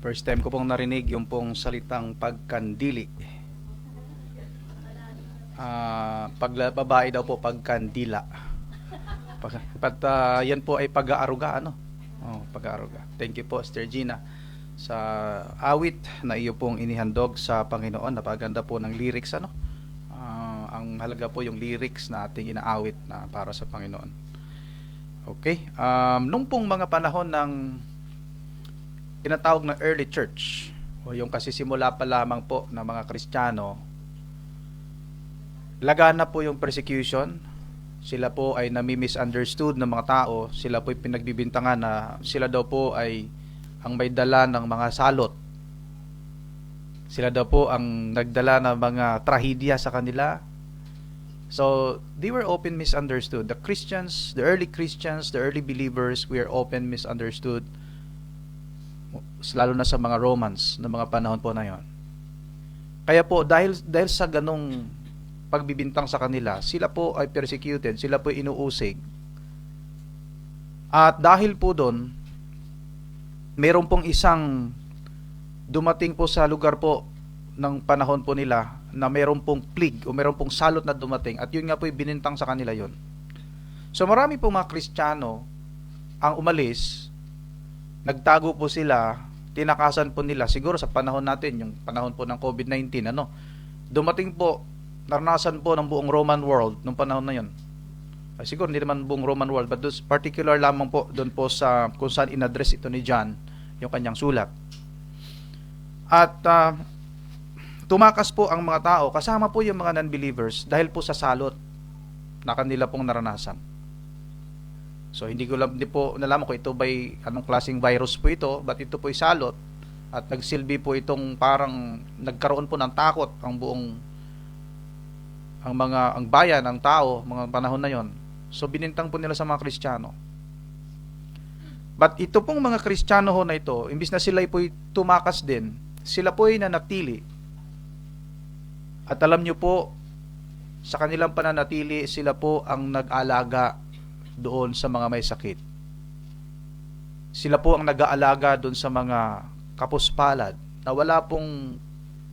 First time ko pong narinig yung pong salitang pagkandili. Pag babae daw po pagkandila. Yan po ay pag-aaruga, ano? Oh, pag-aaruga. Thank you po, Sister Gina, sa awit na iyo pong inihandog sa Panginoon. Napaganda po ng lyrics, ano? Ang halaga po yung lyrics na ating inaawit na para sa Panginoon. Okay. Nung pong mga panahon ng tinatawag na early church, o yung kasisimula pa lamang po ng mga Kristiyano, lagana po yung persecution. Sila po ay nami-misunderstood ng mga tao. Sila po ay pinagbibintangan na sila daw po ay ang may dala ng mga salot. Sila daw po ang nagdala ng mga trahedya sa kanila. So, they were often misunderstood. The Christians, the early Christians, the early believers, we are often misunderstood, lalo na sa mga Romans na mga panahon po na yon. Kaya po dahil sa ganong pagbibintang sa kanila, sila po ay persecuted, sila po ay inuusig. At dahil po doon, meron pong isang dumating po sa lugar po ng panahon po nila na meron pong plague o meron pong salot na dumating, at yun nga po ay binintang sa kanila yon. So marami pong mga Kristiyano ang umalis, nagtago po sila, tinakasan po nila, siguro sa panahon natin, yung panahon po ng COVID-19, dumating po, naranasan po ng buong Roman world nung panahon na yun. Siguro hindi naman buong Roman world, but those particular lamang po doon po sa kung saan in-address ito ni John, yung kanyang sulat. At tumakas po ang mga tao, kasama po yung mga non-believers, dahil po sa salot na kanila pong naranasan. So hindi po nalaman ko ito by anong klaseng virus po ito, but ito po ay salot, at nagsilbi po itong parang nagkaroon po ng takot ang bayan, ang tao, mga panahon na yon. So binintang po nila sa mga Kristiyano. But ito pong mga Kristiyano ho na ito, imbis na sila po tumakas din, sila po ay nanatili. At alam nyo po, sa kanilang pananatili, sila po ang nag-alaga doon sa mga may sakit. Sila po ang nag-aalaga doon sa mga kapuspalad na wala pong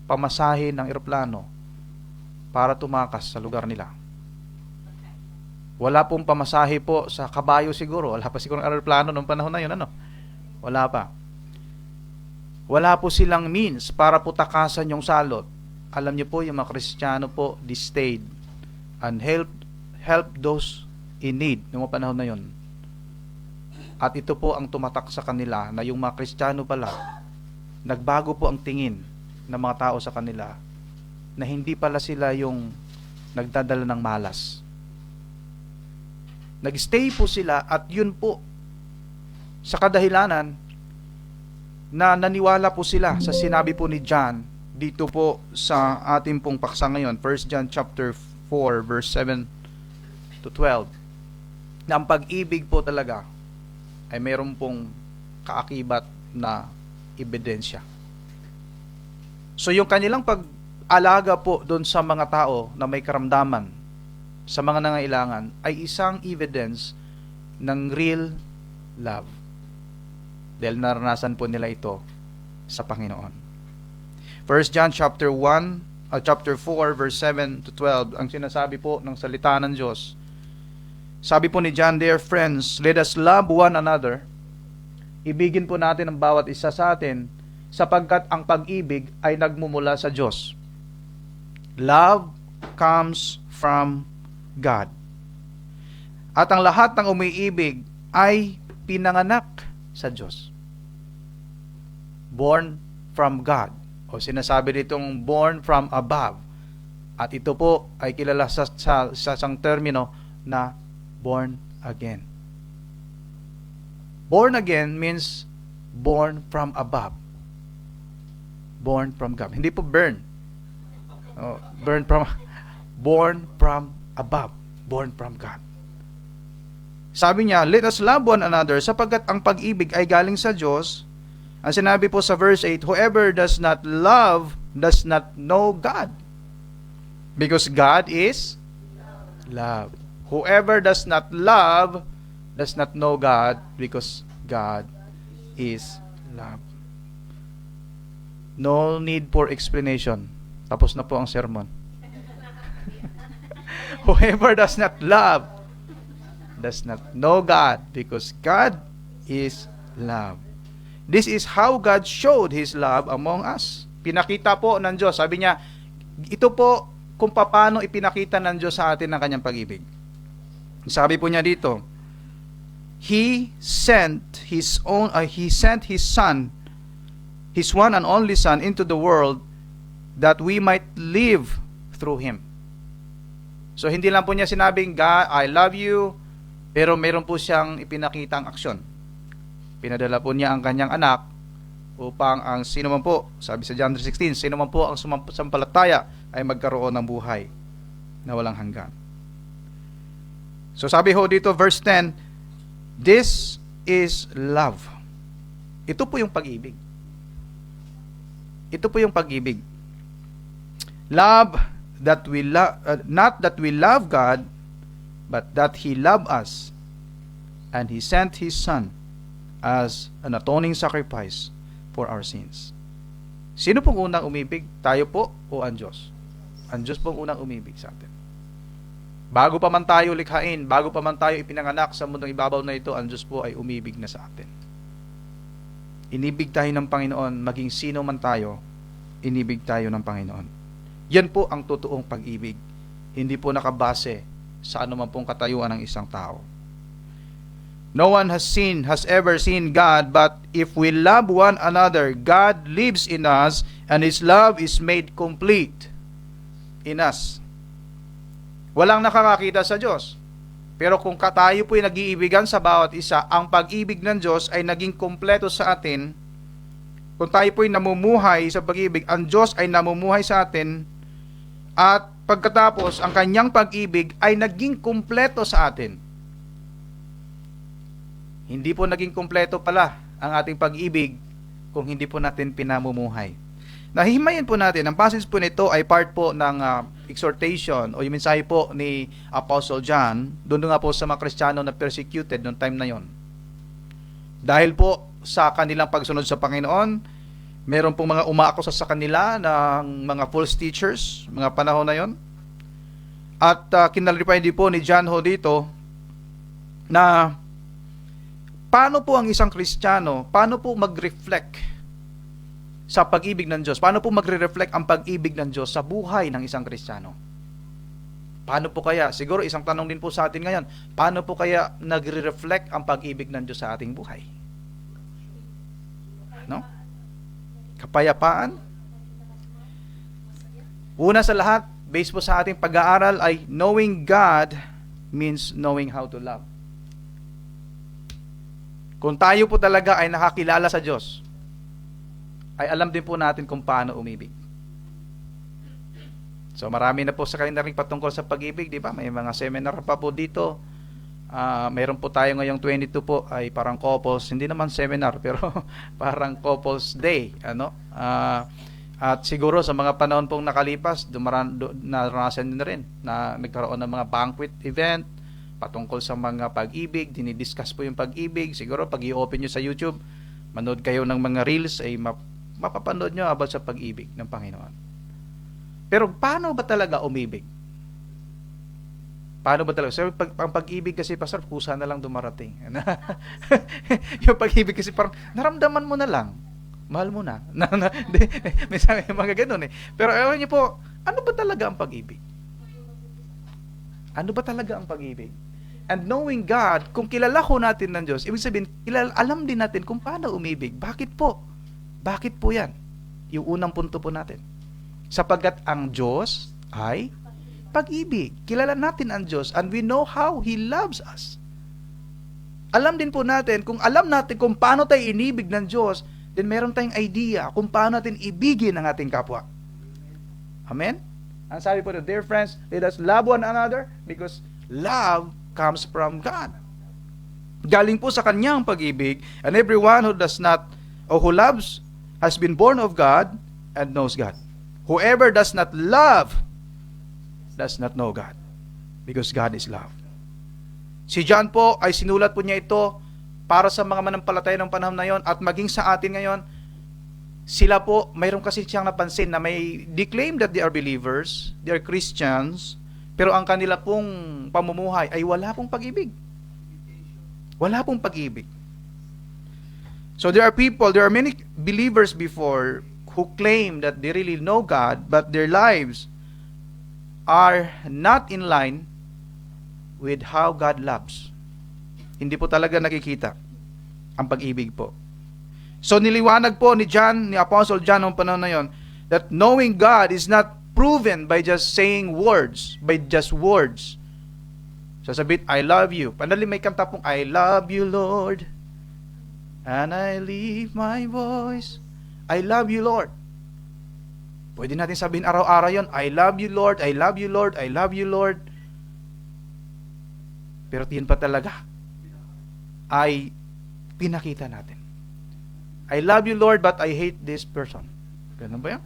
pamasahe ng eroplano para tumakas sa lugar nila. Wala pong pamasahe po sa kabayo siguro. Wala pa siguro ng eroplano noong panahon na yun, Wala pa. Wala po silang means para po takasan yung salot. Alam niyo po, yung mga Kristiyano po, they stayed and help those in need noong panahon na yun. At ito po ang tumatak sa kanila na yung mga Kristiyano pala, nagbago po ang tingin ng mga tao sa kanila, na hindi pala sila yung nagdadala ng malas. Nag-stay po sila, at yun po sa kadahilanan na naniwala po sila sa sinabi po ni John dito po sa ating pong paksa ngayon, 1 John chapter 4 verse 7 to 12, na ang pag-ibig po talaga ay mayroon pong kaakibat na ebidensya. So yung kanilang pag-alaga po doon sa mga tao na may karamdaman, sa mga nangailangan, ay isang evidence ng real love. Dahil naranasan po nila ito sa Panginoon. 1 John chapter 4 verse 7 to 12, ang sinasabi po ng salita ng Diyos. Sabi po ni John, "Dear friends, let us love one another." Ibigin po natin ang bawat isa sa atin, sapagkat ang pag-ibig ay nagmumula sa Diyos. Love comes from God. At ang lahat ng umiibig ay pinanganak sa Diyos. Born from God. O sinasabi ditong born from above. At ito po ay kilala sa isang termino na born again. Born again means born from above. Born from God. Hindi po burn. Born from above. Born from God. Sabi niya, let us love one another, sapagkat ang pag-ibig ay galing sa Diyos. Ang sinabi po sa verse 8, whoever does not love does not know God, because God is love. Whoever does not love does not know God, because God is love. No need for explanation. Tapos na po ang sermon. Whoever does not love does not know God, because God is love. This is how God showed His love among us. Pinakita po ng Diyos. Sabi niya, ito po kung paano ipinakita ng Diyos sa atin ang kanyang pag-ibig. Sabi po niya dito, He sent His Son, His one and only Son, into the world that we might live through Him. So hindi lang po niya sinabing, God, I love you, pero meron po siyang ipinakitang aksyon. Pinadala po niya ang kanyang anak upang ang sino man po, sabi sa John 3:16, sino man po ang sumampalataya ay magkaroon ng buhay na walang hanggan. So sabi ho dito, verse 10, this is love. Ito po yung pag-ibig. Ito po yung pag-ibig. Love that we love, not that we love God, but that He loved us, and He sent His Son as an atoning sacrifice for our sins. Sino pong unang umibig? Tayo po o ang Diyos? Ang Diyos pong unang umibig sa atin. Bago pa man tayo likhain, bago pa man tayo ipinanganak sa mundong ibabaw na ito, ang Diyos po ay umibig na sa atin. Inibig tayo ng Panginoon, maging sino man tayo, inibig tayo ng Panginoon. Yan po ang totoong pag-ibig. Hindi po nakabase sa anuman pong katayuan ng isang tao. No one has ever seen God, but if we love one another, God lives in us, and His love is made complete in us. Walang nakakakita sa Diyos. Pero kung tayo po'y nag-iibigan sa bawat isa, ang pag-ibig ng Diyos ay naging kompleto sa atin. Kung tayo po'y namumuhay sa pag-ibig, ang Diyos ay namumuhay sa atin, at pagkatapos, ang kanyang pag-ibig ay naging kompleto sa atin. Hindi po naging kompleto pala ang ating pag-ibig kung hindi po natin pinamumuhay. Nahihimayin po natin, ang passage po nito ay part po ng exhortation o yung mensahe po ni Apostle John, doon nga po sa mga Kristiyano na persecuted noong time na yon. Dahil po sa kanilang pagsunod sa Panginoon, meron pong mga umaakusa sa kanila ng mga false teachers, mga panahon na yon. At kinalipay din po ni John ho dito na paano po ang isang Kristiyano, paano po mag-reflect sa pag-ibig ng Diyos? Paano po magre-reflect ang pag-ibig ng Diyos sa buhay ng isang Kristiyano? Paano po kaya? Siguro isang tanong din po sa atin ngayon, paano po kaya nagre-reflect ang pag-ibig ng Diyos sa ating buhay? No? Kapayapaan? Una sa lahat, based po sa ating pag-aaral ay knowing God means knowing how to love. Kung tayo po talaga ay nakakilala sa Diyos, ay alam din po natin kung paano umibig. So marami na po sa kanila rin patungkol sa pag-ibig, di ba? May mga seminar pa po dito. Mayroon po tayo ngayong 22 po ay parang couples, hindi naman seminar pero parang couples day, ano? At siguro sa mga panahon pong nakalipas, naranasan din rin na nagkaroon ng mga banquet event patungkol sa mga pag-ibig, dinidiscuss po yung pag-ibig. Siguro pag i-open nyo sa YouTube, manood kayo ng mga reels, ay mapapanood nyo about sa pag-ibig ng Panginoon. Pero paano ba talaga umibig? Paano ba talaga? So, ang pag-ibig kasi, Pastor, kusa na lang dumarating. Yung pag-ibig kasi parang naramdaman mo na lang. Mahal mo na. May mga ganun eh. Pero ewan nyo po, ano ba talaga ang pag-ibig? Ano ba talaga ang pag-ibig? And knowing God, kung kilala ko natin ng Diyos, ibig sabihin, alam din natin kung paano umibig. Bakit po? Bakit po yan? Yung unang punto po natin. Sapagkat ang Diyos ay pag-ibig. Kilala natin ang Diyos and we know how He loves us. Alam din po natin, kung alam natin kung paano tayo inibig ng Diyos, then meron tayong idea kung paano natin ibigin ang ating kapwa. Amen? Ang sabi po, dear friends, let us love one another because love comes from God. Galing po sa kanyang pag-ibig, and everyone who does not or who loves has been born of God and knows God. Whoever does not love does not know God, because God is love. Si John po ay sinulat po niya ito para sa mga manampalataya ng panahon na yon at maging sa atin ngayon. sila po, mayroon kasi siyang napansin na may declaim that they are believers, they are Christians, pero ang kanila pong pamumuhay ay wala pong pag-ibig. Wala pong pag-ibig. So there are many believers before who claim that they really know God, but their lives are not in line with how God loves. Hindi po talaga nakikita ang pag-ibig po. So niliwanag po ni Apostle John noong panahon na yon, that knowing God is not proven by just saying words, by just words. Sasabihin, I love you. Panali may kanta pong, I love you, Lord, and I lift my voice. I love you, Lord. Pwede natin sabihin araw-araw yon, I love you, Lord, I love you, Lord, I love you, Lord. Pero yun pa talaga ay pinakita natin. I love you, Lord, but I hate this person. Ganun ba yan?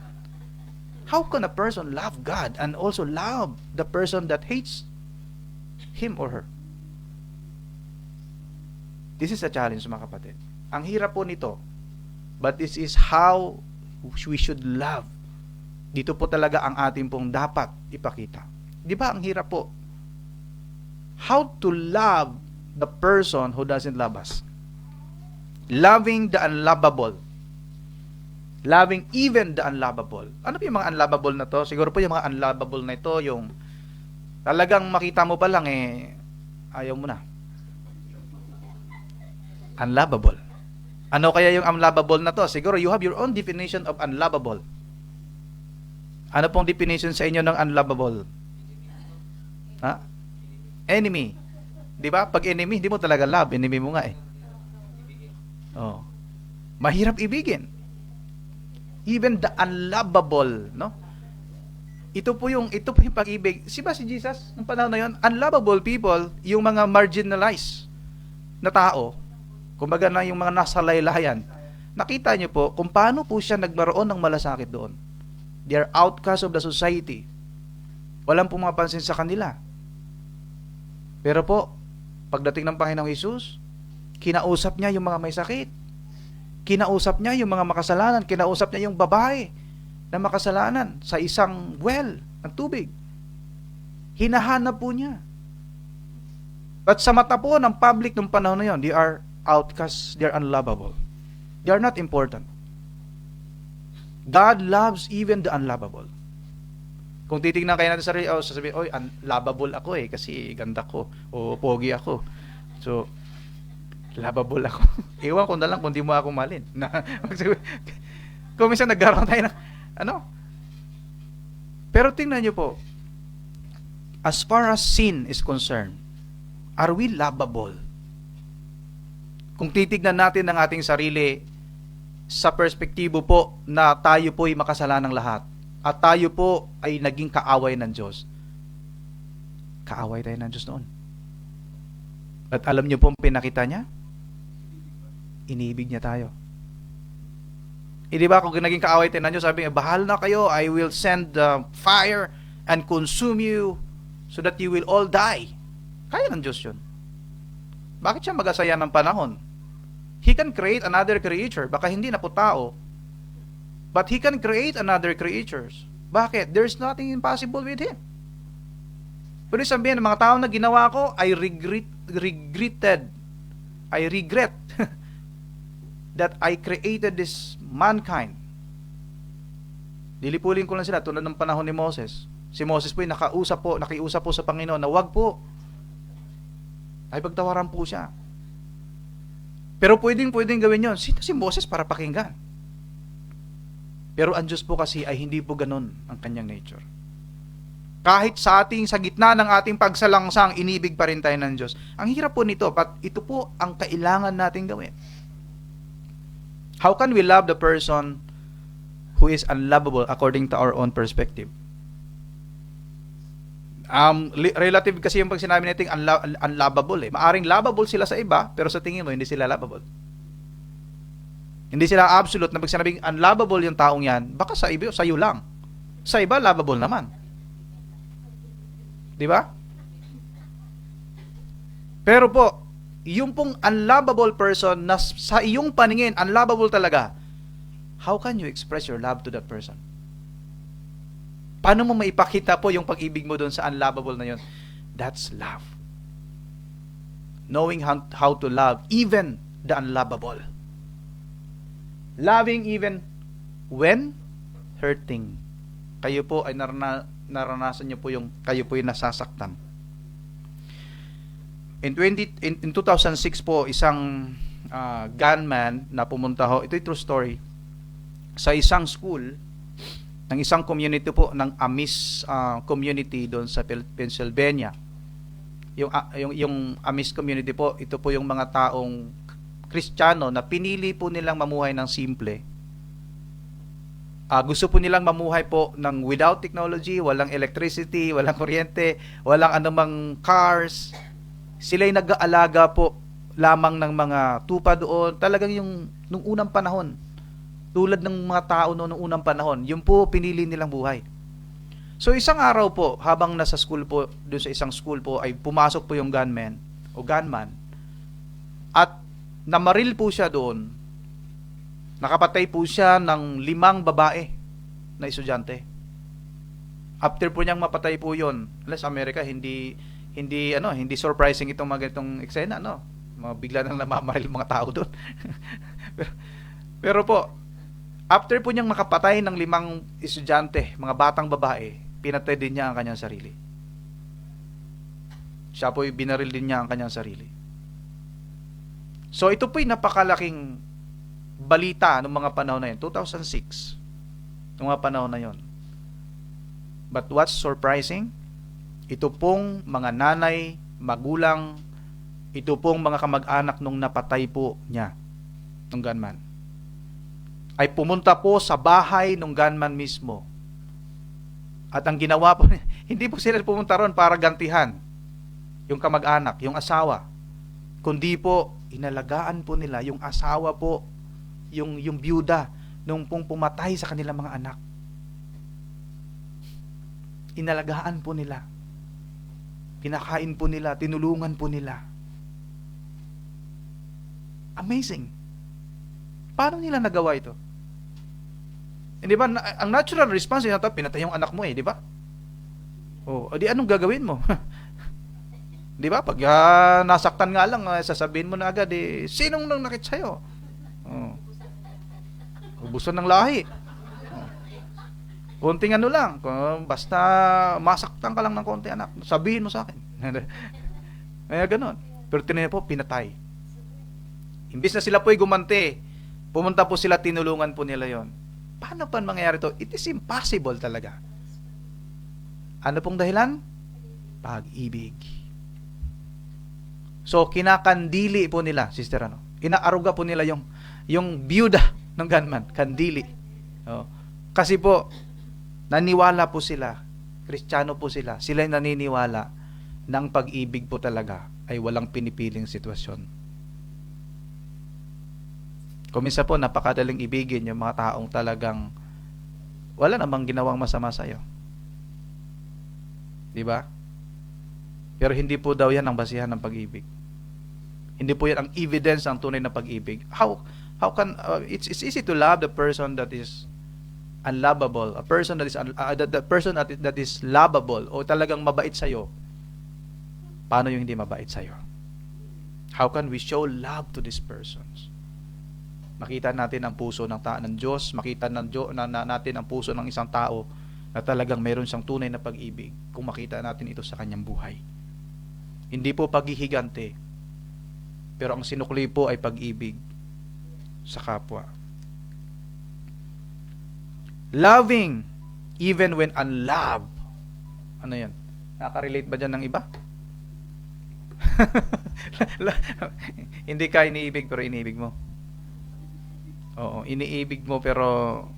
How can a person love God and also love the person that hates him or her? This is a challenge, mga kapatid. Ang hirap po nito, but this is how we should love. Dito po talaga ang ating pong dapat ipakita. Di ba ang hirap po? How to love the person who doesn't love us. Loving the unlovable. Loving even the unlovable. Ano po yung mga unlovable na to? Siguro po yung mga unlovable na ito, yung talagang makita mo pa lang ayaw mo na. Unlovable. Ano kaya yung unlovable na to? Siguro you have your own definition of unlovable. Ano pong definition sa inyo ng unlovable? Ha? Enemy. Di ba? Pag enemy, hindi mo talaga love. Enemy mo nga Oh. Mahirap ibigin. Even the unlovable, no? Ito po yung pag-ibig. Si Jesus, nung panahon na yon, unlovable people, yung mga marginalized na tao, kumbaga na yung mga nasa laylayan, nakita niyo po kung paano po siya nagbaroon ng malasakit doon. They are outcasts of the society. Walang pumapansin sa kanila. Pero po, pagdating ng Panginoong Hesus, kinausap niya yung mga may sakit. Kinausap niya yung mga makasalanan. Kinausap niya yung babae na makasalanan sa isang well ng tubig. Hinahanap po niya. At sa mata po ng public ng panahon na yon, they are outcasts, they are unlovable. They are not important. God loves even the unlovable. Kung titignan kayo natin sa sarili, sasabihin, unlovable ako kasi ganda ko o pogi ako. So, lovable ako. Ewan ko na lang kung di mo ako malin. Kung minsan nagkaroon tayo ng, Pero tingnan nyo po, as far as sin is concerned, are we lovable? Kung titignan natin ang ating sarili sa perspektibo po na tayo po ay makasalanang lahat at tayo po ay naging kaaway ng Diyos. Kaaway tayo ng Diyos noon. At alam nyo po ang pinakita niya? Iniibig niya tayo. Di ba kung naging kaaway tayo ng Diyos, sabi niya, bahal na kayo, I will send fire and consume you so that you will all die. Kaya ng Diyos yun. Bakit siya mag-asaya ng panahon? He can create another creature. Baka hindi na po tao. But He can create another creatures. Bakit? There's nothing impossible with Him. Pwede sabihin, ng mga tao na ginawa ko, I regret that I created this mankind. Lilipulin ko lang sila tulad ng panahon ni Moses. Si Moses po ay nakiusap po sa Panginoon na wag po. Ay pagtawaran po siya. Pero pwedeng gawin yon. Sino si Moses para pakinggan? Pero ang Diyos po kasi ay hindi po ganun ang kanyang nature. Kahit sa gitna ng ating pagsalangsang, inibig pa rin tayo ng Diyos. Ang hirap po nito, but ito po ang kailangan natin gawin. How can we love the person who is unlovable according to our own perspective? Relative kasi yung pag sinabi natin unlovable Maaring lovable sila sa iba, pero sa tingin mo, hindi sila lovable. Hindi sila absolute na pag sinabing unlovable yung taong yan, baka sa iyo lang. Sa iba, lovable naman. Di ba? Pero po, yung pong unlovable person na sa iyong paningin, unlovable talaga, how can you express your love to that person? Paano mo maipakita po yung pag-ibig mo doon sa unlovable na yun? That's love. Knowing how to love even the unlovable. Loving even when hurting. Kayo po ay naranasan nyo po yung kayo po yung nasasaktan. In 2006 po, isang gunman na pumunta ho, ito yung true story, sa isang school ng isang community po ng Amis community doon sa Pennsylvania. Yung Amis community po, ito po yung mga taong Kristiyano na pinili po nilang mamuhay ng simple. Gusto po nilang mamuhay po ng without technology, walang electricity, walang kuryente, walang anumang cars. Sila'y nag-aalaga po lamang ng mga tupa doon. Talagang yung nung unang panahon, tulad ng mga tao noong unang panahon, yun po pinili nilang buhay. So isang araw po, habang nasa school po, doon sa isang school po, ay pumasok po yung gunman at namaril po siya doon. Nakapatay po siya ng 5 babae na estudyante. After po niyang mapatay po yon, sa Amerika hindi surprising itong mga ganitong eksena, no? Mga bigla nang namamaril mga tao doon. pero po, after po niyang makapatay ng 5 estudyante, mga batang babae, pinatay din niya ang kanyang sarili. Siya po binaril din niya ang kanyang sarili. So ito po'y napakalaking balita noong mga panahon na yun, 2006, noong mga panahon na yun. But what's surprising, ito pong mga nanay, magulang, ito pong mga kamag-anak nung napatay po niya, nung gunman, ay pumunta po sa bahay nung gunman mismo. At ang ginawa po, hindi po sila pumunta ron para gantihan yung kamag-anak, yung asawa, kundi po, inalagaan po nila yung asawa po, yung byuda, nung pong pumatay sa kanilang mga anak. Inalagaan po nila. Pinakain po nila, tinulungan po nila. Amazing. Paano nila nagawa ito? Di ba, ang natural response nila, pinatay yung anak mo di ba? Di anong gagawin mo? Di ba? Pag nasaktan nga lang, sasabihin mo na agad, sinong nang nakit sa'yo? Ubusan ng lahi. Konting ano lang, basta masaktan ka lang ng konti anak, sabihin mo sa akin. Kaya ganun. Pero tinanong po, pinatay. Imbis na sila po'y gumanti, pumunta po sila, tinulungan po nila yon. Paano pa mangyayari to? It is impossible talaga. Ano pong dahilan? Pag-ibig. So, kinakandili po nila, sister, inaaruga po nila yung byuda ng gunman, kandili. Kasi po, naniwala po sila, Kristiyano po sila naniniwala na ang pag-ibig po talaga ay walang pinipiling sitwasyon. Kung minsan po, napakadaling ibigin yung mga taong talagang wala namang ginawang masama sa'yo. Diba? Pero hindi po daw yan ang basihan ng pag-ibig. Hindi po yan ang evidence ng tunay na pag-ibig. How can it's easy to love the person that is unlovable, a person that is the person that is lovable o talagang mabait sa iyo. Paano yung hindi mabait sa iyo? How can we show love to these persons? Makita natin ang puso ng Diyos, makita natin ang puso ng isang tao na talagang mayroon siyang tunay na pag-ibig kung makita natin ito sa kanyang buhay. Hindi po paghihigante, pero ang sinukli po ay pag-ibig sa kapwa. Loving even when unloved. Ano yan? Nakaka-relate ba dyan ng iba? Hindi ka iniibig pero iniibig mo. Oo, iniibig mo pero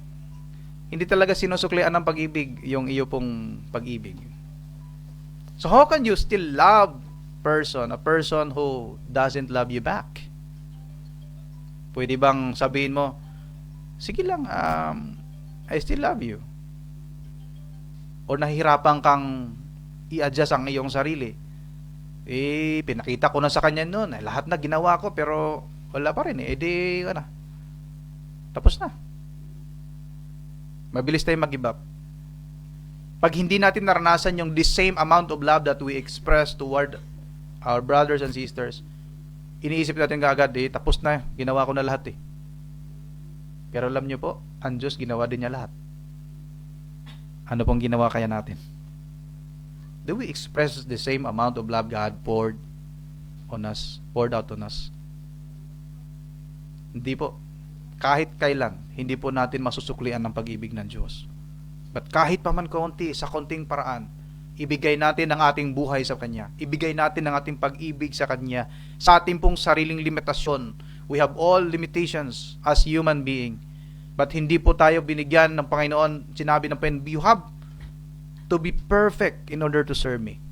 hindi talaga sinusuklian ng pag-ibig yung iyo pong pag-ibig. So how can you still love a person who doesn't love you back? Pwede bang sabihin mo, sige lang, I still love you? O nahihirapan kang i-adjust ang iyong sarili? Pinakita ko na sa kanya noon, lahat na ginawa ko pero wala pa rin tapos na. Mabilis tayong mag-give up. Pag hindi natin naranasan yung the same amount of love that we express toward our brothers and sisters, iniisip natin kaagad, tapos na, ginawa ko na lahat eh. Pero alam nyo po, ang Diyos ginawa din niya lahat. Ano pong ginawa kaya natin? Do we express the same amount of love God poured out on us? Hindi po. Kahit kailan, hindi po natin masusuklian ng pag-ibig ng Diyos. But kahit pa man kaunti, sa konting paraan, ibigay natin ang ating buhay sa Kanya. Ibigay natin ang ating pag-ibig sa Kanya. Sa ating pong sariling limitasyon. We have all limitations as human being. But hindi po tayo binigyan ng Panginoon. Sinabi ng Panginoon, you have to be perfect in order to serve me.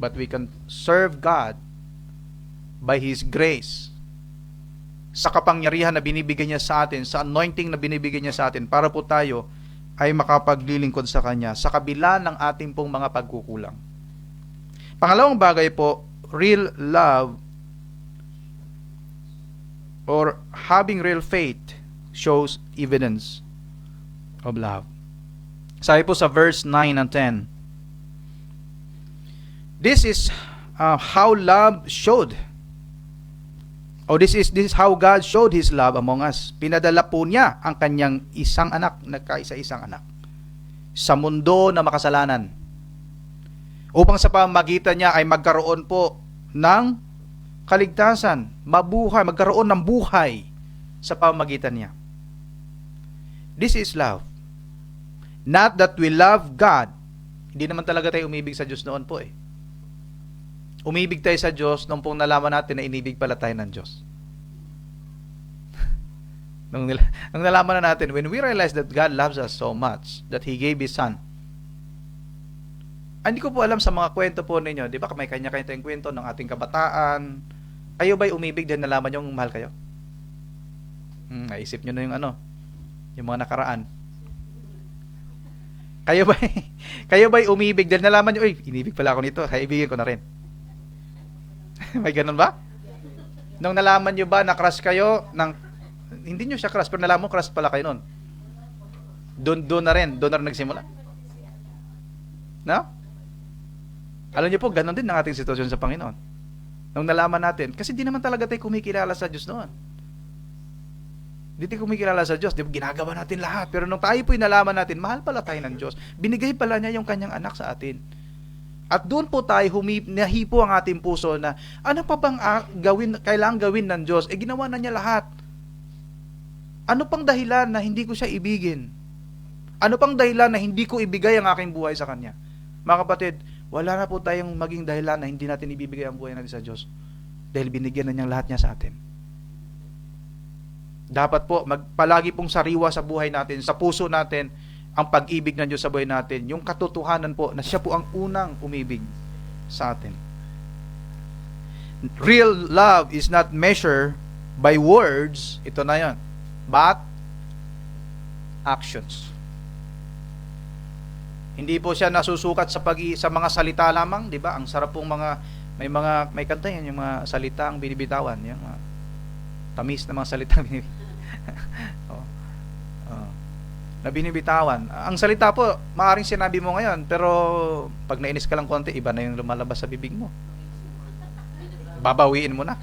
But we can serve God by His grace. Sa kapangyarihan na binibigay niya sa atin, sa anointing na binibigay niya sa atin, para po tayo ay makapaglilingkod sa Kanya sa kabila ng ating pong mga pagkukulang. Pangalawang bagay po, real love or having real faith shows evidence of love. Sabi po sa verse 9 and 10, this is how love showed. This is how God showed His love among us. Pinadala po niya ang kanyang isang anak, nagkaisa-isang anak, sa mundo na makasalanan, upang sa pamamagitan niya ay magkaroon po ng kaligtasan, magkaroon ng buhay sa pamamagitan niya. This is love. Not that we love God. Hindi naman talaga tayo umibig sa Diyos noon po eh. Umibig tayo sa Diyos nung pong nalaman natin na inibig pala tayo ng Diyos. nung nalaman na natin, when we realize that God loves us so much, that He gave His Son. Hindi ko po alam sa mga kwento po ninyo, di ba may kanya-kanya tayong kwento ng ating kabataan. Kayo ba'y umibig din nalaman nyo mahal kayo? Naisip nyo na yung mga nakaraan. Kayo ba'y umibig din nalaman nyo, inibig pala ako nito, kaibigin ko na rin. May ganun ba? Nung nalaman nyo ba na crush kayo, hindi nyo siya crush, pero nalaman mo crush pala kayo nun. Doon na rin nagsimula. No? Alam nyo po, ganun din ang ating sitwasyon sa Panginoon. Nung nalaman natin, kasi di naman talaga tayo kumikilala sa Diyos noon. Di tayo kumikilala sa Diyos, di ba, ginagawa natin lahat. Pero nung tayo po'y nalaman natin, mahal pala tayo ng Diyos. Binigay pala niya yung kanyang anak sa atin. At doon po tayo nahipo ang ating puso na ano pa bang kailangang gawin ng Diyos? Ginawa na niya lahat. Ano pang dahilan na hindi ko siya ibigin? Ano pang dahilan na hindi ko ibigay ang aking buhay sa Kanya? Mga kapatid, wala na po tayong maging dahilan na hindi natin ibibigay ang buhay natin sa Diyos. Dahil binigyan na niyang lahat niya sa atin. Dapat po, palagi pong sariwa sa buhay natin, sa puso natin, ang pag-ibig ng Diyos sa buhay natin, yung katotohanan po na siya po ang unang umibig sa atin. Real love is not measured by words, ito na yon, but actions. Hindi po siya nasusukat sa mga salita lamang, di ba? Ang sarap pong may kanta yan, yung mga salitang binibitawan, yung mga tamis na mga salitang binibitawan. Na binibitawan. Ang salita po, maaaring sinabi mo ngayon, pero pag nainis ka lang konti, iba na yung lumalabas sa bibig mo. Babawiin mo na.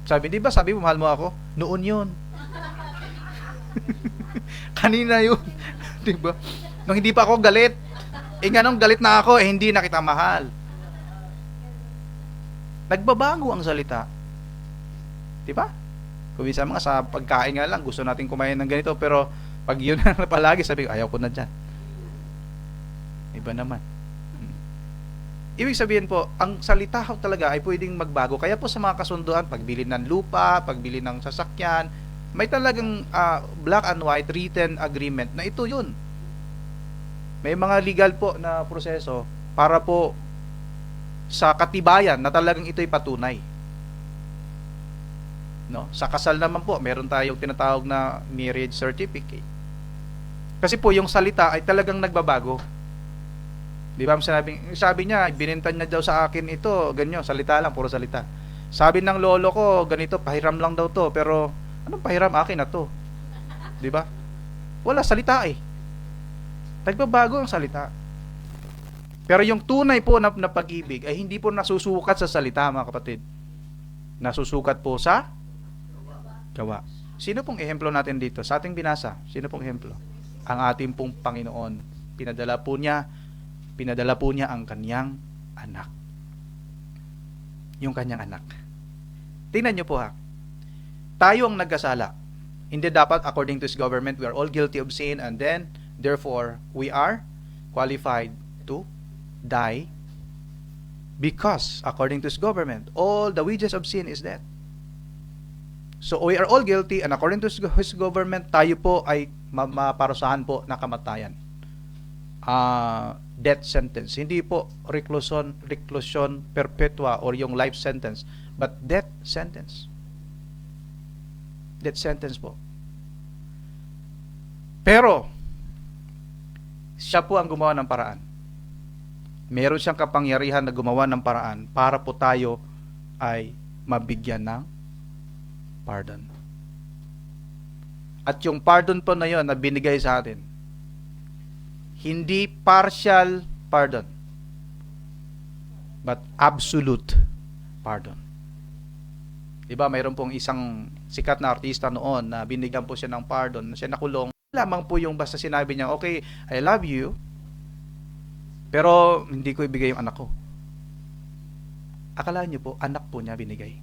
Sabi mo, mahal mo ako? Noon yun. Kanina yun. Diba? Nung hindi pa ako galit. Nga nung galit na ako, hindi na kita mahal. Nagbabago ang salita. Diba? Kung minsan mga sa pagkain nga lang, gusto natin kumain ng ganito, pero pag yun na palagi, sabi ko, ayaw ko na dyan. Iba naman. Ibig sabihin po, ang salita talaga ay pwedeng magbago. Kaya po sa mga kasunduan, pagbili ng lupa, pagbili ng sasakyan, may talagang black and white written agreement na ito yun. May mga legal po na proseso para po sa katibayan na talagang ito'y patunay. No? Sa kasal naman po, meron tayong tinatawag na marriage certificate. Kasi po yung salita ay talagang nagbabago. Di ba? Sabi niya, binintan niya daw sa akin ito, ganyan, salita lang, puro salita. Sabi ng lolo ko, ganito, pahiram lang daw to, pero anong pahiram, akin na to. Di ba? Wala, salita eh. Nagbabago ang salita. Pero yung tunay po na pag-ibig ay hindi po nasusukat sa salita, mga kapatid. Nasusukat po sa gawa. Sino pong ehemplo natin dito? Sa ating binasa, sino pong ehemplo? Ang ating pong Panginoon. Pinadala po niya ang kanyang anak. Yung kanyang anak. Tingnan niyo po ha. Tayo ang nagkasala. Hindi dapat according to His government, we are all guilty of sin and then, therefore, we are qualified to die because, according to His government, all the wages of sin is death. So, we are all guilty and according to His government, tayo po ay maparusahan po na kamatayan. Death sentence. Hindi po reclusion perpetua or yung life sentence, but death sentence. Death sentence po. Pero, siya po ang gumawa ng paraan. Meron siyang kapangyarihan na gumawa ng paraan para po tayo ay mabigyan ng pardon. At yung pardon po na yon na binigay sa atin, hindi partial pardon, but absolute pardon. Diba, mayroon pong isang sikat na artista noon na binigyan po siya ng pardon, siya nakulong. Lamang po yung basta sinabi niya, okay, I love you, pero hindi ko ibigay yung anak ko. Akala niyo po, anak po niya binigay.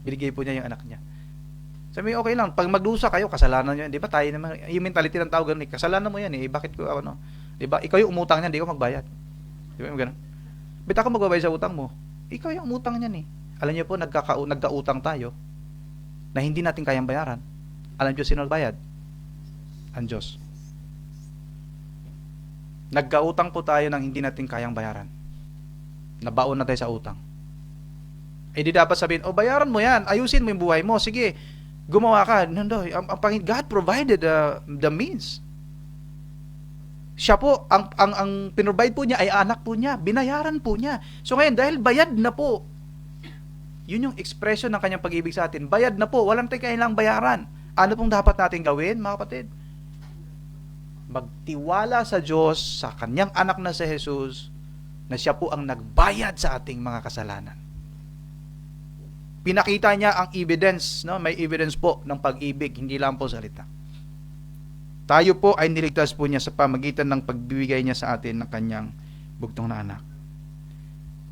Binigay po niya yung anak niya. Sabi, okay lang, pag magdusa kayo, kasalanan niyo. Di ba tayo naman, yung mentality ng tao ganun, kasalanan mo yan eh, bakit ko, ano, di ba, ikaw yung umutang niya, hindi ko magbayad. Di ba yung ganun? Ba't ako magbabayad sa utang mo? Ikaw yung umutang niyan eh. Alam niyo po, nagkautang tayo na hindi natin kayang bayaran. Alam niyo sino bayad? Ang Diyos. Nagkautang po tayo ng hindi natin kayang bayaran. Nabaon na tayo sa utang. Eh di dapat sabihin, oh bayaran mo yan, ayusin mo yung buhay mo, sige, gumawa ka. No, God provided the means. Siya po, ang pinrovide po niya ay anak po niya, binayaran po niya. So ngayon, dahil bayad na po, yun yung expression ng kanyang pag-ibig sa atin, bayad na po, walang tayo kailangang bayaran. Ano pong dapat natin gawin, mga kapatid? Magtiwala sa Diyos, sa kanyang anak na si Jesus, na siya po ang nagbayad sa ating mga kasalanan. Pinakita niya ang evidence, no? May evidence po ng pag-ibig, hindi lang po salita. Tayo po ay niligtas po niya sa pamagitan ng pagbibigay niya sa atin ng kanyang bugtong na anak.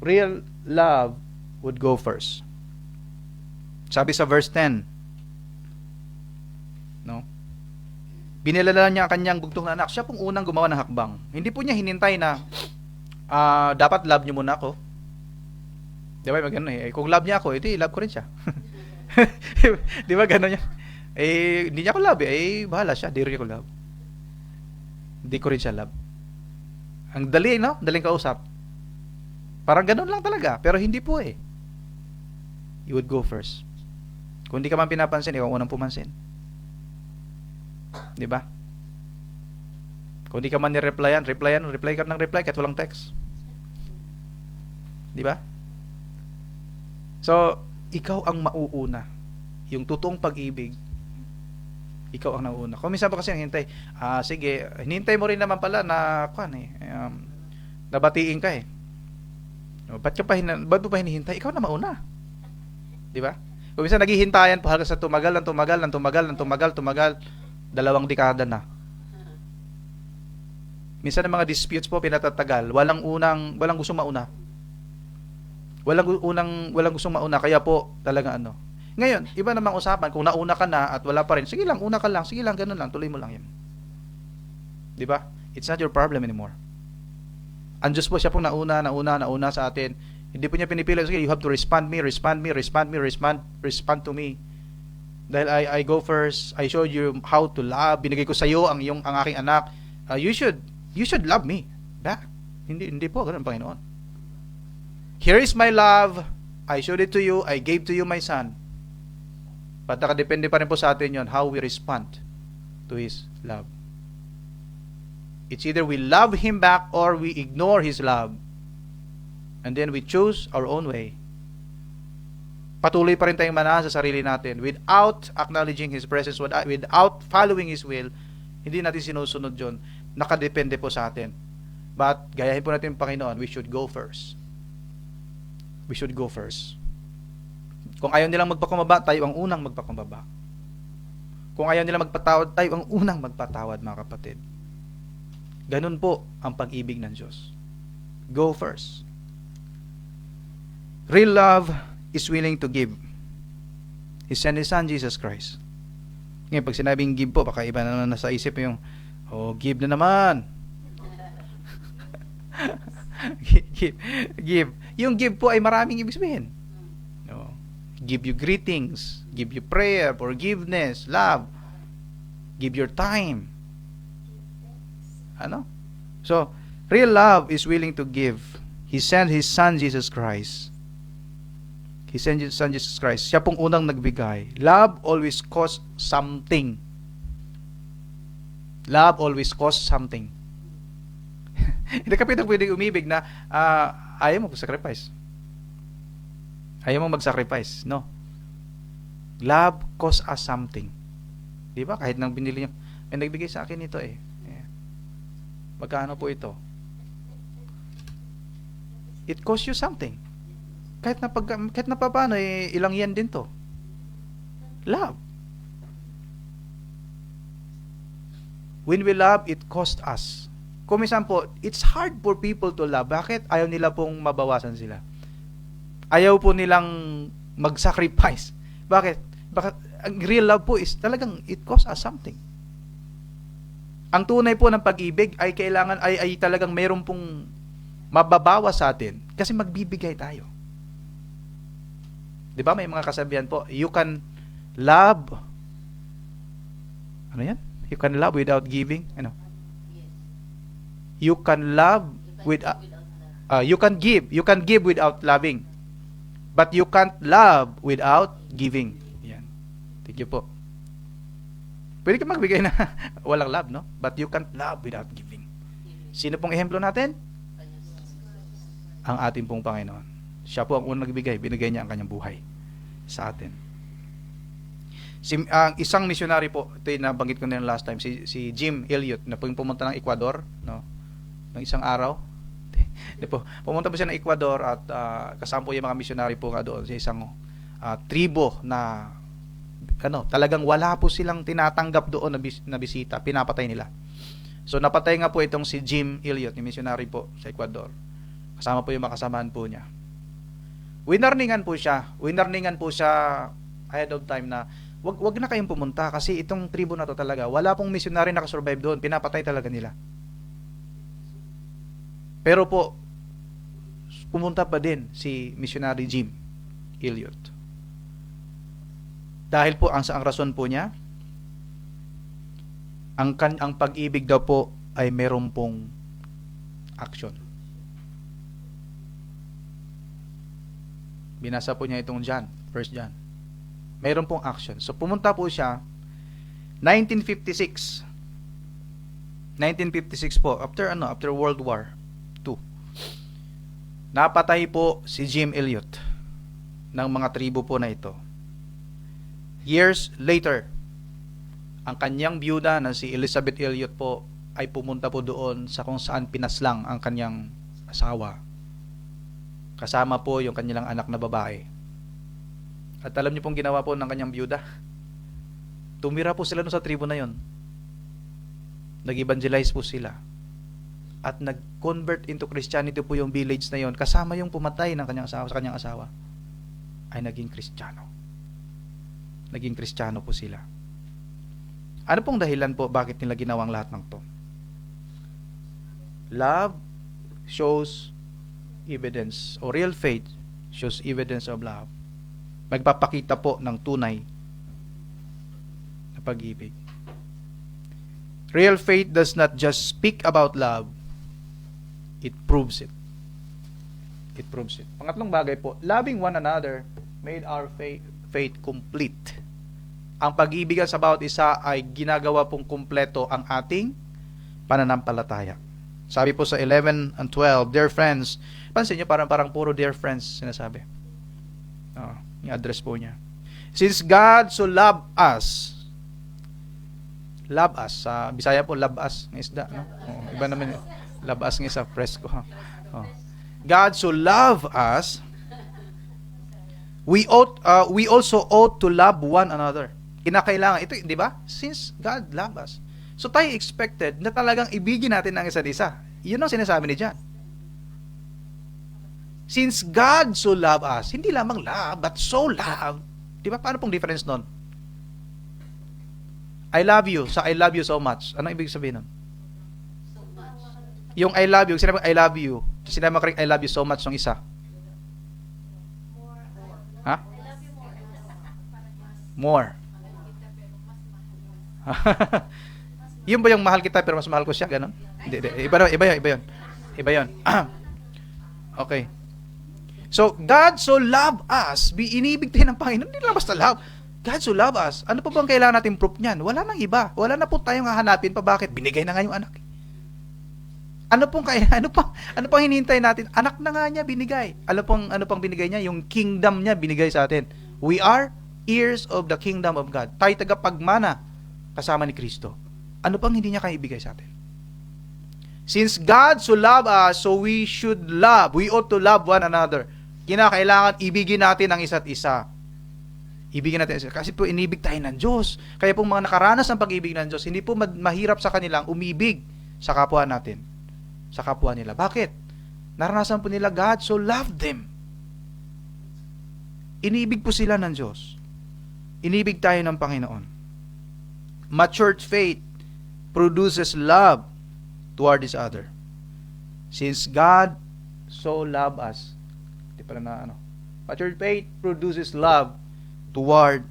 Real love would go first. Sabi sa verse 10, no? Binilala niya ang kanyang bugtong na anak. Siya pong unang gumawa ng hakbang. Hindi po niya hinintay na dapat love niyo muna ako. Di ba gano'n eh? Kung love niya ako, edi love ko rin siya. Di ba gano'n niya? Eh, hindi niya ako love eh. Bahala siya, di rin ko love. Hindi ko rin siya love. Ang dali, no? Daling kausap. Parang gano'n lang talaga. Pero hindi po eh. You would go first. Kung hindi ka man pinapansin, ikaw unang pumansin. Di ba? Kung di ka man ni-replyan, reply ka ng reply kahit walang text. Di ba? So, ikaw ang mauuna. Yung totoong pag-ibig, ikaw ang nauuna. Kung minsan pa kasi ang hintay, sige, hinintay mo rin naman pala na, nabatiin ka eh. Ba't mo pa hinihintay? Ikaw na mauna. Di ba? Kung minsan naghihintayan po hanggang sa tumagal, 2 dekada na. Minsan ng mga disputes po pinatatagal, walang gustong mauna. Walang gustong mauna, kaya po talaga ano. Ngayon, iba namang usapan, kung nauna ka na at wala pa rin, sige lang, una ka lang, sige lang, ganun lang, tuloy mo lang 'yan. 'Di ba? It's not your problem anymore. Ang Diyos po siya pong nauna sa atin. Hindi po niya pinipilit, sige, you have to respond to me. Dahil I go first, I showed you how to love, binigay ko sa iyo ang aking anak. You should love me back. Hindi po ganoon, Panginoon. Here is my love, I showed it to you, I gave to you my son. But nakadepende pa rin po sa atin yon, how we respond to His love. It's either we love Him back or we ignore His love. And then we choose our own way. patuloy pa rin tayong manahan sa sarili natin without acknowledging His presence, without following His will. Hindi natin sinusunod yun. Nakadepende po sa atin. But, gayahin po natin yung Panginoon, we should go first. We should go first. Kung ayaw nilang magpakumbaba, tayo ang unang magpakumbaba. Kung ayaw nilang magpatawad, tayo ang unang magpatawad, mga kapatid. Ganun po ang pag-ibig ng Diyos. Go first. Real love is willing to give. He sent His Son, Jesus Christ. Ngayon, pag sinabing give po, baka iba na nasa isip yung, give na naman. Give. Yung give po ay maraming ibig sabihin. No. Give you greetings, give you prayer, forgiveness, love. Give your time. Ano? So, real love is willing to give. He sent His Son, Jesus Christ. He sent His Son, Jesus Christ. Siya pong unang nagbigay. Love always costs something. Love always costs something. Hindi ka pwedeng umibig na ayaw mo mag-sacrifice. Ayaw mo mag-sacrifice. No. Love costs us something. Di ba? Kahit nang binili niyo, may nagbigay sa akin ito eh. Magkano po ito? It costs you something. Kahit na paano, ilang yan din to. Love. When we love, it costs us. Kung minsan po, it's hard for people to love. Bakit? Ayaw nila pong mabawasan sila. Ayaw po nilang mag-sacrifice. Bakit? Ang real love po is talagang it costs us something. Ang tunay po ng pag-ibig ay kailangan ay talagang mayroon pong mababawa sa atin kasi magbibigay tayo. 'Di ba? May mga kasabihan po, you can love. Ano 'yan? You can love without giving, ano? You can love without you can give without loving. But you can't love without giving. Yan. Thank you po. Pwede ka magbigay na walang love, no? But you can't love without giving. Sino pong ehemplo natin? Ang ating pong Panginoon. Siya po ang unang nagbigay. Binigay niya ang kanyang buhay sa atin. Ang isang missionary po, ito yung nabanggit ko na last time, si Jim Elliot, na pumunta ng Ecuador, no? Ng isang araw. Pumunta po siya ng Ecuador at kasama po yung mga missionary po nga doon sa isang tribo na talagang wala po silang tinatanggap doon na bisita, pinapatay nila. So napatay nga po itong si Jim Elliot, yung missionary po sa Ecuador. Kasama po yung makasamahan po niya. Winarningan po siya ahead of time na wag na kayong pumunta kasi itong tribo na to talaga, wala pong missionary nakasurvive doon, pinapatay talaga nila. Pero po, pumunta pa din si missionary Jim Elliot. Dahil po ang rason po niya, ang pag-ibig daw po ay meron pong action. Binasa po niya itong John, 1 John. Meron pong action. So pumunta po siya 1956. 1956 po, after World War II. Napatay po si Jim Elliot ng mga tribo po na ito. Years later, ang kanyang byuda na si Elizabeth Elliot po ay pumunta po doon sa kung saan pinaslang ang kanyang asawa. Kasama po yung kanilang anak na babae. At alam niyo pong ginawa po ng kanyang byuda? Tumira po sila sa tribo na yon. Nag-evangelize po sila. At nag-convert into Christianity po yung village na yon. Kasama yung pumatay ng kanyang asawa, sa kanyang asawa. Ay naging Kristiyano. Naging Kristiyano po sila. Ano pong dahilan po bakit nila ginawang lahat ng to? Love shows evidence, or real faith shows evidence of love. Magpapakita po ng tunay na pag-ibig. Real faith does not just speak about love, it proves it. It proves it. Pangatlong bagay po, loving one another made our faith complete. Ang pag-ibigan sa bawat isa ay ginagawa pong kumpleto ang ating pananampalataya. Sabi po sa 11 and 12, dear friends, pansin nyo parang puro dear friends sinasabi. Yung address po niya. Since God so loved us, sa Bisaya po, love us, ng isda, no? Oh, iba naman yun. Love us ng isa, presko. Oh. God so loved us, we also ought to love one another. Kinakailangan, ito, di ba? Since God loved us. So tayo expected na talagang ibigin natin ang isa't isa. Yun ang sinasabi ni John. Since God so loved us, hindi lamang love, but so love. Di ba? Paano pong difference nun? I love you, sa I love you so much. Anong ibig sabihin nun? Yung I love you, sinabi I love you, sinabi mo I love you so much ng isa. Ha? More. Yun ba yung mahal kita pero mas mahal ko siya? Ganon? Hindi. Iba yun. Okay. So, God so love us, inibig tayo ng Panginoon, hindi lang basta love. God so love us. Ano pa bang kailangan natin proof niyan? Wala nang iba. Wala na po tayong hahanapin pa. Bakit? Binigay na nga yung anak. Ano pang hinihintay natin? Anak na nga niya binigay. Ano pang binigay niya? Yung kingdom niya binigay sa atin. We are heirs of the kingdom of God. Tayo tagapagmana kasama ni Kristo. Ano pang hindi niya kaya ibigay sa atin? Since God so love us, so we should love. We ought to love one another. Kinakailangan ibigin natin ang isa't isa. Ibigin natin. Kasi po inibig tayo ng Diyos. Kaya po mga nakaranas ng pag-ibig ng Diyos, hindi po mahirap sa kanilang umibig sa kapwa natin. Sa kapwa nila. Bakit? Naranasan po nila God so loved them. Inibig po sila ng Diyos. Inibig tayo ng Panginoon. Matured faith produces love toward each other. Since God so loved us. Di pala na Matured faith produces love toward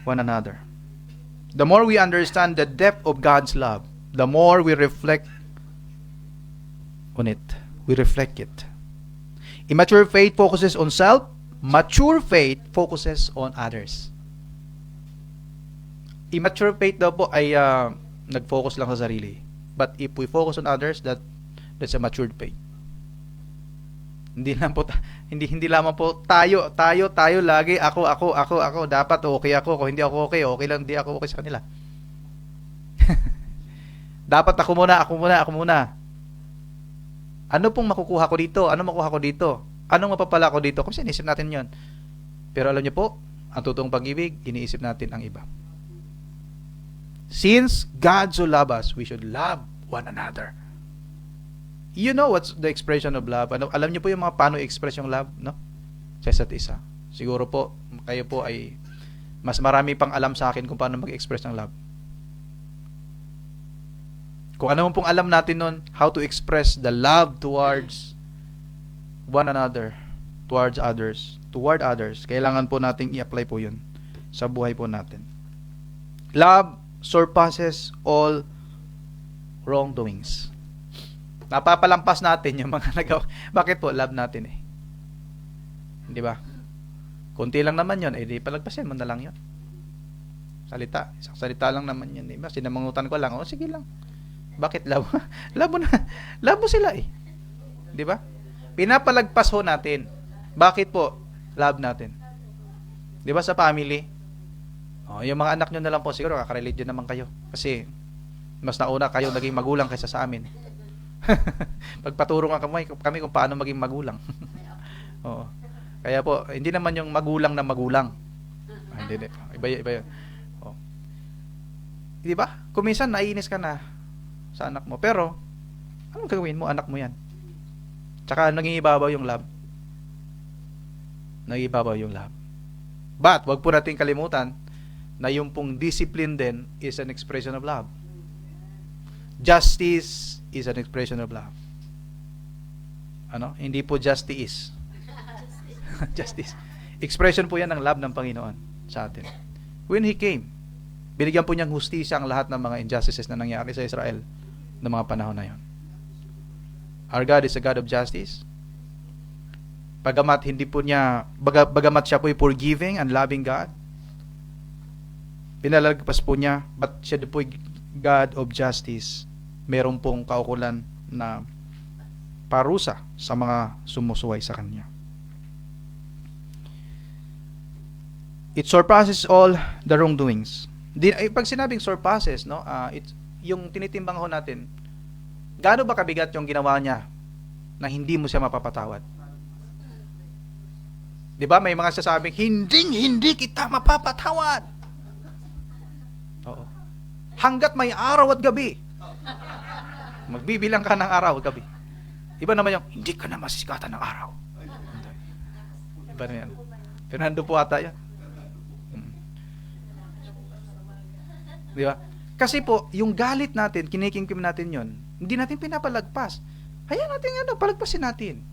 one another. The more we understand the depth of God's love, the more we reflect on it. We reflect it. Immature faith focuses on self. Mature faith focuses on others. Immature faith daw po ay nag-focus lang sa sarili. But if we focus on others, that's a matured faith. Hindi lamang po tayo lagi ako dapat okay ako, kung hindi ako okay lang hindi ako okay sa kanila. Dapat ako muna. Ano pong makukuha ko dito? Anong mapapala ko dito? Kasi inisip natin 'yon. Pero alam niyo po, ang totoong pag-ibig, iniisip natin ang iba. Since God so loved us, we should love one another. You know what's the expression of love? Alam niyo po yung mga paano i-express yung love, no? Sa isa't isa. Siguro po, kayo po ay mas marami pang alam sa akin kung paano mag-express ng love. Kung ano pong alam natin nun, how to express the love towards one another, toward others, kailangan po nating i-apply po yun sa buhay po natin. Love surpasses all wrongdoings. Napapalampas natin yung mga nagawa. Bakit po? Love natin eh. Di ba? Kunti lang naman yun. Di palagpasin mo na lang yun. Salita. Isang salita lang naman yun. Di ba? Sinamangutan ko lang. Sige lang. Bakit love? Love mo sila eh. Di ba? Pinapalagpas ho natin. Bakit po? Love natin. Di ba sa family? Yung mga anak nyo na lang po siguro kakarelate yun naman kayo. Kasi mas nauna kayo naging magulang kaysa sa amin. Pagpaturo nga kami kung paano maging magulang. Oo. Kaya po, hindi naman yung magulang na magulang. Hindi. Iba yun. Oh. Di ba? Kung minsan naiinis ka na sa anak mo, pero anong gagawin mo? Anak mo yan. Tsaka nangingibabaw yung love. But, wag po natin kalimutan na yung pong discipline din is an expression of love. Justice is an expression of love. Hindi po justice. Justice. Expression po yan ng love ng Panginoon sa atin. When He came, binigyan po niyang hustisya ang lahat ng mga injustices na nangyari sa Israel ng mga panahon na yon. Our God is a God of justice. Bagamat siya po ay forgiving and loving God, pinalagpas po niya, but siya po ay God of justice. Meron pong kaukulan na parusa sa mga sumusuway sa Kanya. It surpasses all the wrongdoings. Pag sinabing surpasses, no, yung tinitimbang ho natin, gaano ba kabigat yung ginawa niya na hindi mo siya mapapatawad? Di ba? May mga sasabing, hindi kita mapapatawad. Oo. Hanggat may araw at gabi. Magbibilang ka ng araw at gabi. Iba naman yung, hindi ka na masisikatan ng araw. Iba na yan. Fernando po ata yan. Di ba? Kasi po, yung galit natin, kinikimkim natin yon, hindi natin pinapalagpas. Hayaan natin palagpasin natin.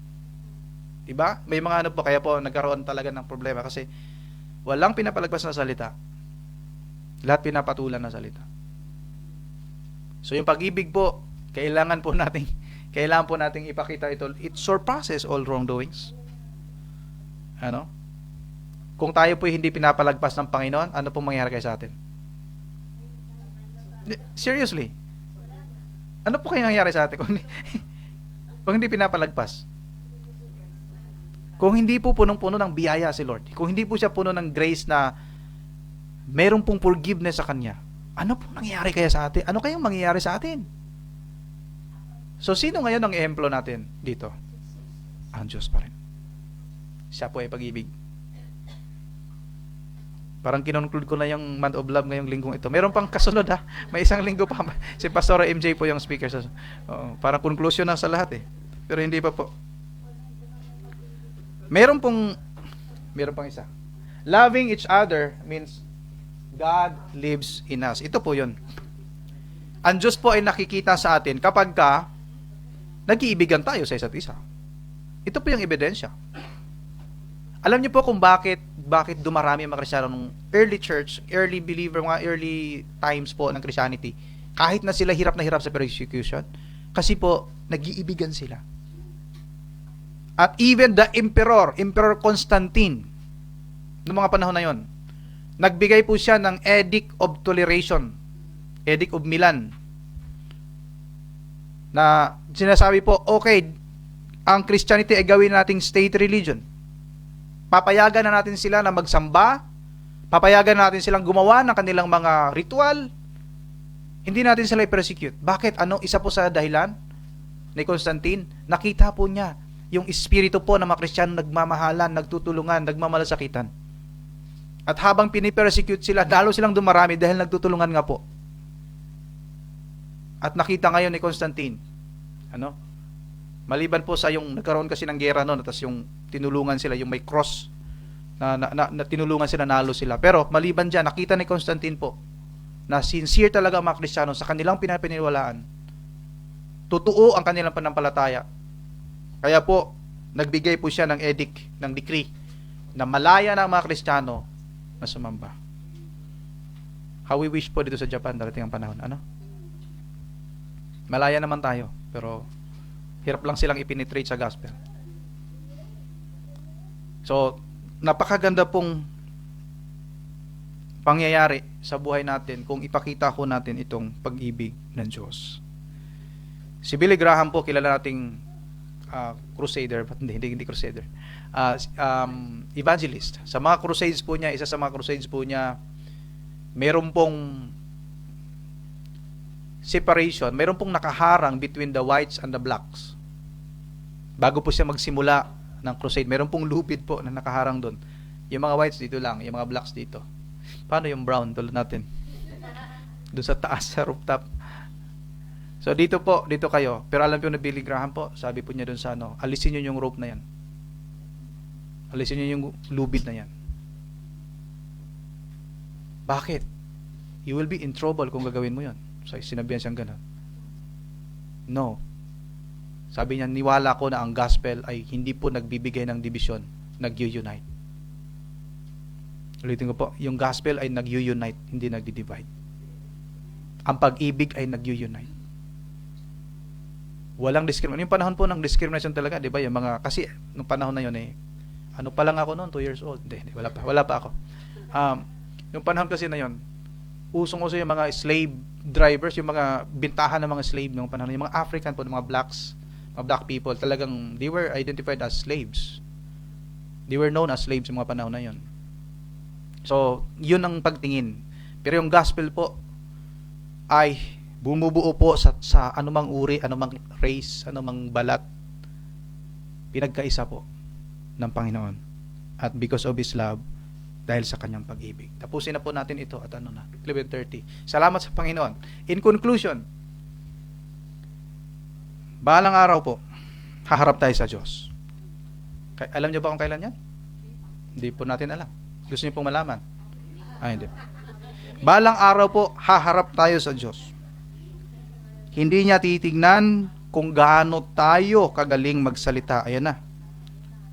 Di ba? May mga po, kaya po nagkaroon talaga ng problema kasi walang pinapalagpas na salita. Lahat pinapatulan na salita. So yung pag-ibig po, kailangan po nating ipakita ito. It surpasses all wrongdoings. Ano? Kung tayo po hindi pinapalagpas ng Panginoon, ano pong mangyayari kay sa atin? Seriously. Ano po kaya nangyayari sa atin kung hindi pinapalagpas? Kung hindi po punong-puno ng biyaya si Lord, kung hindi po siya puno ng grace na meron pong forgiveness sa Kanya, ano pong nangyayari kaya sa atin? Ano kayang mangyayari sa atin? So, sino ngayon ang ehemplo natin dito? Ang Diyos pa rin. Siya po ay pag-ibig. Parang kinonclude ko na yung month of love ngayong linggong ito. Meron pang kasunod ha. May isang linggo pa. Si Pastor MJ po yung speaker. Parang conclusion na sa lahat eh. Pero hindi pa po. Meron pang isa. Loving each other means God lives in us. Ito po yun. Ang Diyos po ay nakikita sa atin kapag nag-iibigan tayo sa isa't isa. Ito po yung ebidensya. Alam niyo po kung bakit dumarami ang mga Kristiyano ng early church, early believer, mga early times po ng Christianity, kahit na sila hirap na hirap sa persecution, kasi po, nag-iibigan sila. At even the Emperor Constantine, noong mga panahon na yon, nagbigay po siya ng Edict of Toleration, Edict of Milan, na sinasabi po, okay, ang Christianity ay gawin nating state religion. Papayagan na natin sila na magsamba, papayagan na natin silang gumawa ng kanilang mga ritual, hindi natin sila i-persecute. Bakit? Ano? Isa po sa dahilan ni Constantine, nakita po niya yung espiritu po ng mga Kristiyano nagmamahalan, nagtutulungan, nagmamalasakitan. At habang pinipersecute sila, lalo silang dumarami dahil nagtutulungan nga po. At nakita ngayon ni Constantine, maliban po sa yung nagkaroon kasi ng gera noon, tapos yung tinulungan sila, yung may cross na tinulungan sila, nalo sila. Pero maliban dyan, nakita ni Constantine po na sincere talaga ang mga Kristiyano sa kanilang pinapiniwalaan. Totoo ang kanilang panampalataya. Kaya po, nagbigay po siya ng edict, ng decree, na malaya na ang mga Kristiyano na sumamba. How we wish po dito sa Japan darating ang panahon. Malaya naman tayo, pero hirap lang silang ipenetrate sa gospel. So, napakaganda pong pangyayari sa buhay natin kung ipakita ko natin itong pag-ibig ng Diyos. Si Billy Graham po, kilala nating crusader, hindi crusader, evangelist. Sa mga crusades po niya, isa sa mga crusades po niya, meron pong separation, meron pong nakaharang between the whites and the blacks. Bago po siya magsimula ng crusade, meron pong lupid po na nakaharang doon. Yung mga whites dito lang, yung mga blacks dito. Paano yung brown tulad natin? Doon sa taas, sa rooftop. So dito kayo. Pero alam po na Billy Graham po, sabi po niya doon sa alisin niyo yung rope na yan. Alisin niyo yung lubid na yan. Bakit? You will be in trouble kung gagawin mo yan. So sinabihan siyang gano'n. No. Sabi niya, niwala ko na ang gospel ay hindi po nagbibigay ng division, nag-unite. Ulitin ko po, yung gospel ay nag-unite, hindi nagdi-divide. Ang pag-ibig ay nag-unite. Walang discrimination. Yung panahon po ng discrimination talaga, di ba? Yung mga, kasi nung panahon na yun ano pa lang ako noon, 2 years old. Hindi, wala pa ako. Yung panahon kasi na yun, usong-uso yung mga slave drivers, yung mga bintahan ng mga slave nung panahon, yung mga African po, mga blacks, mga black people, talagang they were identified as slaves. They were known as slaves yung mga panahon na yun. So, yun ang pagtingin. Pero yung gospel po ay bumubuo po sa anumang uri, anumang race, anumang balat. Pinagkaisa po ng Panginoon. At because of His love, dahil sa kanyang pag-ibig. Tapusin na po natin ito at 11:30. Salamat sa Panginoon. In conclusion, balang araw po, haharap tayo sa Diyos. Alam niyo ba kung kailan yan? Hindi po natin alam. Gusto niyo pong malaman? Hindi. Balang araw po, haharap tayo sa Diyos. Hindi niya titignan kung gaano tayo kagaling magsalita. Ayan na.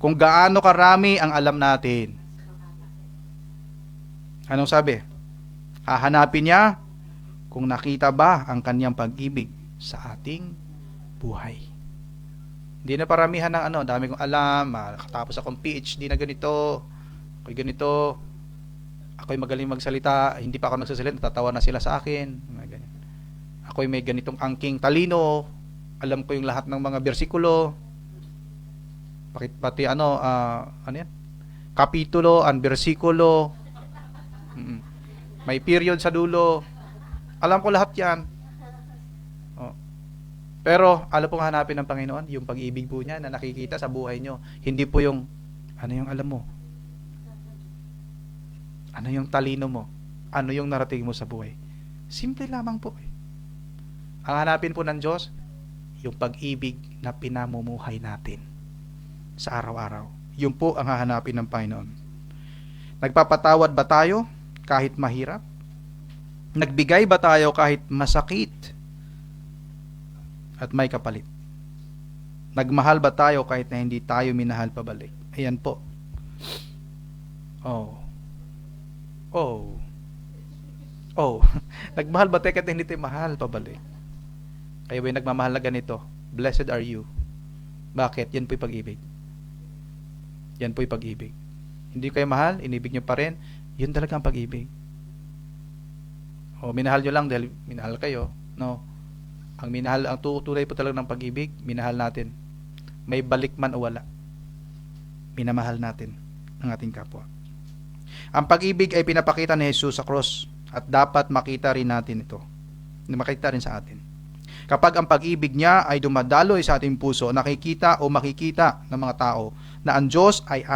Kung gaano karami ang alam natin. Anong sabi? Hahanapin niya kung nakita ba ang kanyang pag-ibig sa ating buhay. Hindi na paramihan ng dami kong alam, nakatapos akong PhD na ganito, ako'y ganito, ako'y magaling magsalita, hindi pa ako nagsasalita, tatawa na sila sa akin, ganyan. Ako'y may ganitong angking talino, alam ko yung lahat ng mga bersikulo, pati ano yan? Kapitulo, bersikulo, may period sa dulo, alam ko lahat yan. Pero alam pong hanapin ng Panginoon, yung pag-ibig po niya na nakikita sa buhay nyo. Hindi po yung, ano yung alam mo? Ano yung talino mo? Ano yung narating mo sa buhay? Simple lamang po. Ang hanapin po ng Diyos, yung pag-ibig na pinamumuhay natin sa araw-araw. Yun po ang hahanapin ng Panginoon. Nagpapatawad ba tayo kahit mahirap? Nagbigay ba tayo kahit masakit at may kapalit? Nagmahal ba tayo kahit na hindi tayo minahal pabalik? Ayan po. Nagmahal ba tayo kahit hindi tayo mahal pabalik? Kayo ba'y nagmamahal na ganito? Blessed are you. Bakit? Yan po'y pag-ibig. Yan po'y pag-ibig. Hindi kayo mahal, inibig nyo pa rin, yun talaga ang pag-ibig. Minahal nyo lang dahil minahal kayo. No. Ang minahal, ang tunay po talaga ng pag-ibig, minahal natin. May balik man o wala. Minamahal natin ang ating kapwa. Ang pag-ibig ay pinapakita ni Jesus sa cross at dapat makita rin natin ito. Makita rin sa atin. Kapag ang pag-ibig niya ay dumadaloy sa ating puso, nakikita o makikita ng mga tao na ang Diyos ay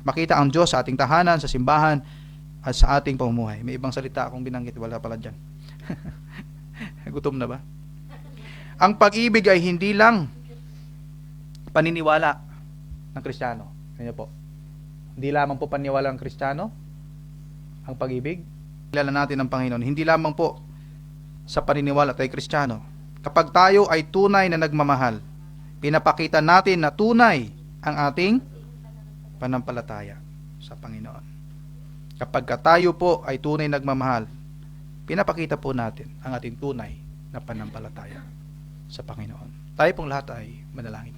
makita ang Diyos sa ating tahanan, sa simbahan, at sa ating pamumuhay. May ibang salita akong binanggit, wala pala dyan. Gutom na ba? Ang pag-ibig ay hindi lang paniniwala ng Kristiyano. Ganyan po. Hindi lamang po paniniwala ng Kristiyano ang pag-ibig. Kilala natin ang Panginoon. Hindi lamang po sa paniniwala tayo Kristiyano. Kapag tayo ay tunay na nagmamahal, pinapakita natin na tunay ang ating panampalataya sa Panginoon. Kapag tayo po ay tunay nagmamahal, pinapakita po natin ang ating tunay na panampalataya sa Panginoon. Tayo pong lahat ay manalangin.